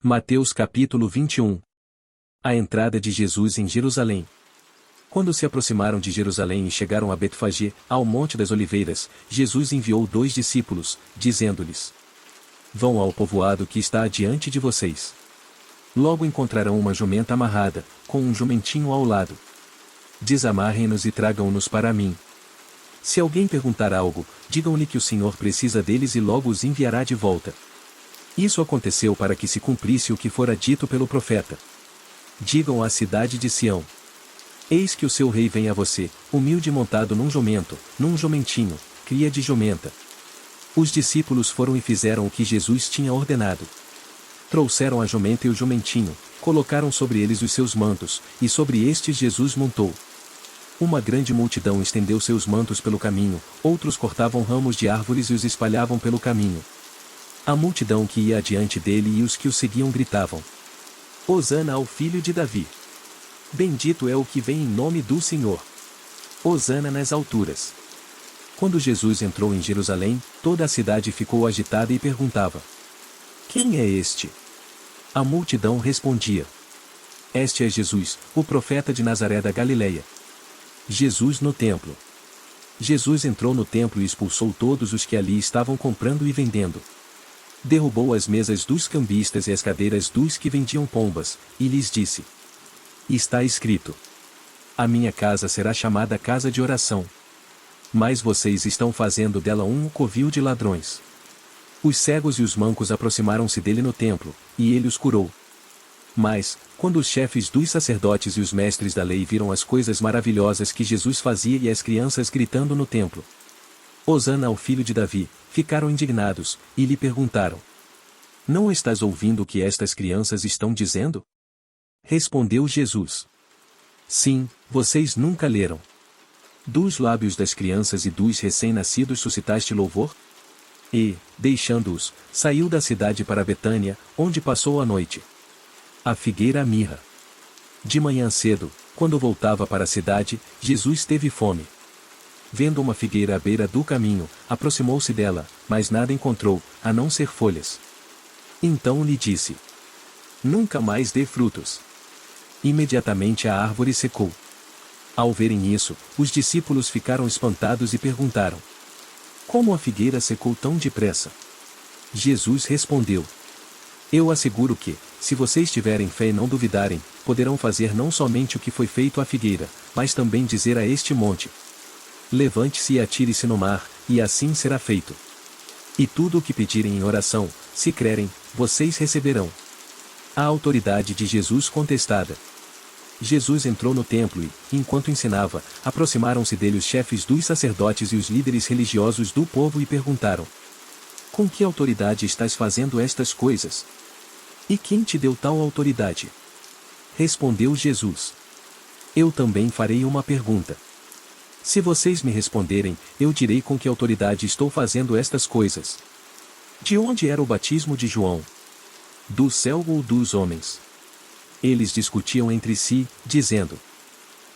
Mateus capítulo 21. A entrada de Jesus em Jerusalém. Quando se aproximaram de Jerusalém e chegaram a Betfagé, ao Monte das Oliveiras, Jesus enviou 2 discípulos, dizendo-lhes: Vão ao povoado que está adiante de vocês. Logo encontrarão uma jumenta amarrada, com um jumentinho ao lado. Desamarrem-nos e tragam-nos para mim. Se alguém perguntar algo, digam-lhe que o Senhor precisa deles e logo os enviará de volta. Isso aconteceu para que se cumprisse o que fora dito pelo profeta. Digam à cidade de Sião: Eis que o seu rei vem a você, humilde montado num jumento, num jumentinho, cria de jumenta. Os discípulos foram e fizeram o que Jesus tinha ordenado. Trouxeram a jumenta e o jumentinho, colocaram sobre eles os seus mantos, e sobre estes Jesus montou. Uma grande multidão estendeu seus mantos pelo caminho, outros cortavam ramos de árvores e os espalhavam pelo caminho. A multidão que ia adiante dele e os que o seguiam gritavam: Hosana ao filho de Davi! Bendito é o que vem em nome do Senhor! Hosana nas alturas! Quando Jesus entrou em Jerusalém, toda a cidade ficou agitada e perguntava: Quem é este? A multidão respondia: Este é Jesus, o profeta de Nazaré da Galileia. Jesus no templo. Jesus entrou no templo e expulsou todos os que ali estavam comprando e vendendo. Derrubou as mesas dos cambistas e as cadeiras dos que vendiam pombas, e lhes disse: Está escrito: A minha casa será chamada casa de oração. Mas vocês estão fazendo dela um covil de ladrões. Os cegos e os mancos aproximaram-se dele no templo, e ele os curou. Mas, quando os chefes dos sacerdotes e os mestres da lei viram as coisas maravilhosas que Jesus fazia e as crianças gritando no templo: Hosana ao filho de Davi, ficaram indignados, e lhe perguntaram: Não estás ouvindo o que estas crianças estão dizendo? Respondeu Jesus: Sim, vocês nunca leram. Dos lábios das crianças e dos recém-nascidos suscitaste louvor? E, deixando-os, saiu da cidade para Betânia, onde passou a noite. A figueira mirra. De manhã cedo, quando voltava para a cidade, Jesus teve fome. Vendo uma figueira à beira do caminho, aproximou-se dela, mas nada encontrou, a não ser folhas. Então lhe disse: Nunca mais dê frutos. Imediatamente a árvore secou. Ao verem isso, os discípulos ficaram espantados e perguntaram: Como a figueira secou tão depressa? Jesus respondeu: Eu asseguro que, se vocês tiverem fé e não duvidarem, poderão fazer não somente o que foi feito à figueira, mas também dizer a este monte: Levante-se e atire-se no mar, e assim será feito. E tudo o que pedirem em oração, se crerem, vocês receberão. A autoridade de Jesus contestada. Jesus entrou no templo e, enquanto ensinava, aproximaram-se dele os chefes dos sacerdotes e os líderes religiosos do povo e perguntaram: Com que autoridade estás fazendo estas coisas? E quem te deu tal autoridade? Respondeu Jesus: Eu também farei uma pergunta. Se vocês me responderem, eu direi com que autoridade estou fazendo estas coisas. De onde era o batismo de João? Do céu ou dos homens? Eles discutiam entre si, dizendo: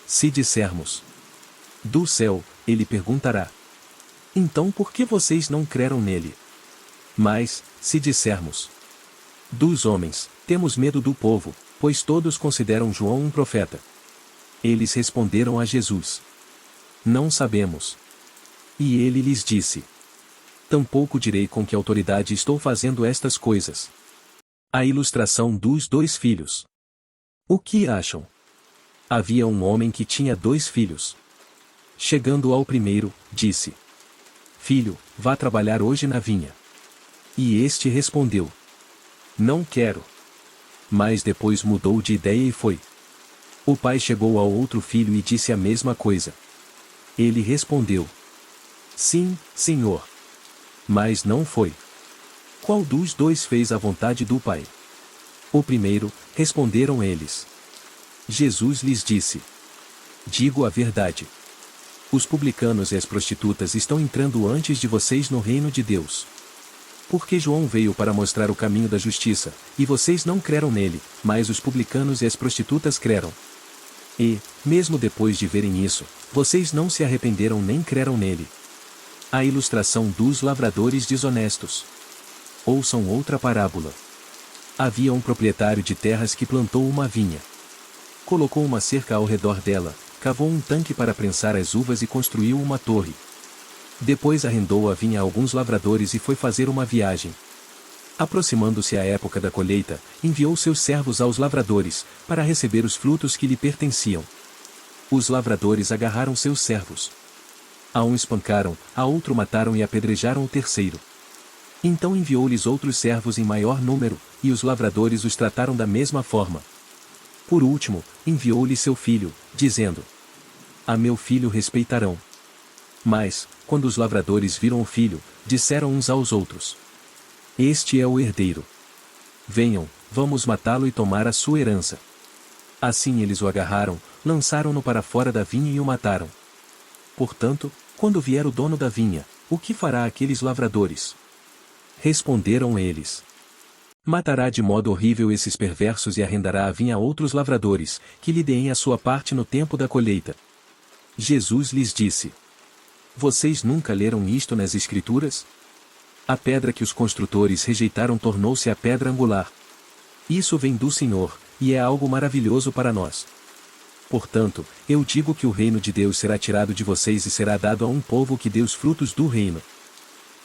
Se dissermos do céu, ele perguntará: Então por que vocês não creram nele? Mas, se dissermos dos homens, temos medo do povo, pois todos consideram João um profeta. Eles responderam a Jesus: Não sabemos. E ele lhes disse: Tampouco direi com que autoridade estou fazendo estas coisas. A ilustração dos 2 filhos. O que acham? Havia um homem que tinha 2 filhos. Chegando ao primeiro, disse: Filho, vá trabalhar hoje na vinha. E este respondeu: Não quero. Mas depois mudou de ideia e foi. O pai chegou ao outro filho e disse a mesma coisa. Ele respondeu: Sim, Senhor. Mas não foi. Qual dos 2 fez a vontade do pai? O primeiro, responderam eles. Jesus lhes disse: Digo a verdade. Os publicanos e as prostitutas estão entrando antes de vocês no reino de Deus. Porque João veio para mostrar o caminho da justiça, e vocês não creram nele, mas os publicanos e as prostitutas creram. E, mesmo depois de verem isso, vocês não se arrependeram nem creram nele. A ilustração dos lavradores desonestos. Ouçam outra parábola. Havia um proprietário de terras que plantou uma vinha. Colocou uma cerca ao redor dela, cavou um tanque para prensar as uvas e construiu uma torre. Depois arrendou a vinha a alguns lavradores e foi fazer uma viagem. Aproximando-se a época da colheita, enviou seus servos aos lavradores, para receber os frutos que lhe pertenciam. Os lavradores agarraram seus servos. A um espancaram, a outro mataram e apedrejaram o terceiro. Então enviou-lhes outros servos em maior número, e os lavradores os trataram da mesma forma. Por último, enviou-lhe seu filho, dizendo: A meu filho respeitarão. Mas, quando os lavradores viram o filho, disseram uns aos outros: Este é o herdeiro. Venham, vamos matá-lo e tomar a sua herança. Assim eles o agarraram, lançaram-no para fora da vinha e o mataram. Portanto, quando vier o dono da vinha, o que fará aqueles lavradores? Responderam eles: Matará de modo horrível esses perversos e arrendará a vinha a outros lavradores, que lhe deem a sua parte no tempo da colheita. Jesus lhes disse: Vocês nunca leram isto nas Escrituras? A pedra que os construtores rejeitaram tornou-se a pedra angular. Isso vem do Senhor, e é algo maravilhoso para nós. Portanto, eu digo que o reino de Deus será tirado de vocês e será dado a um povo que dê os frutos do reino.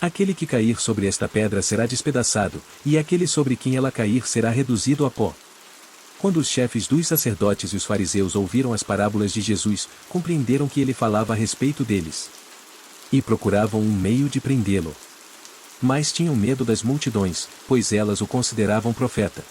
Aquele que cair sobre esta pedra será despedaçado, e aquele sobre quem ela cair será reduzido a pó. Quando os chefes dos sacerdotes e os fariseus ouviram as parábolas de Jesus, compreenderam que ele falava a respeito deles. E procuravam um meio de prendê-lo. Mas tinham medo das multidões, pois elas o consideravam profeta.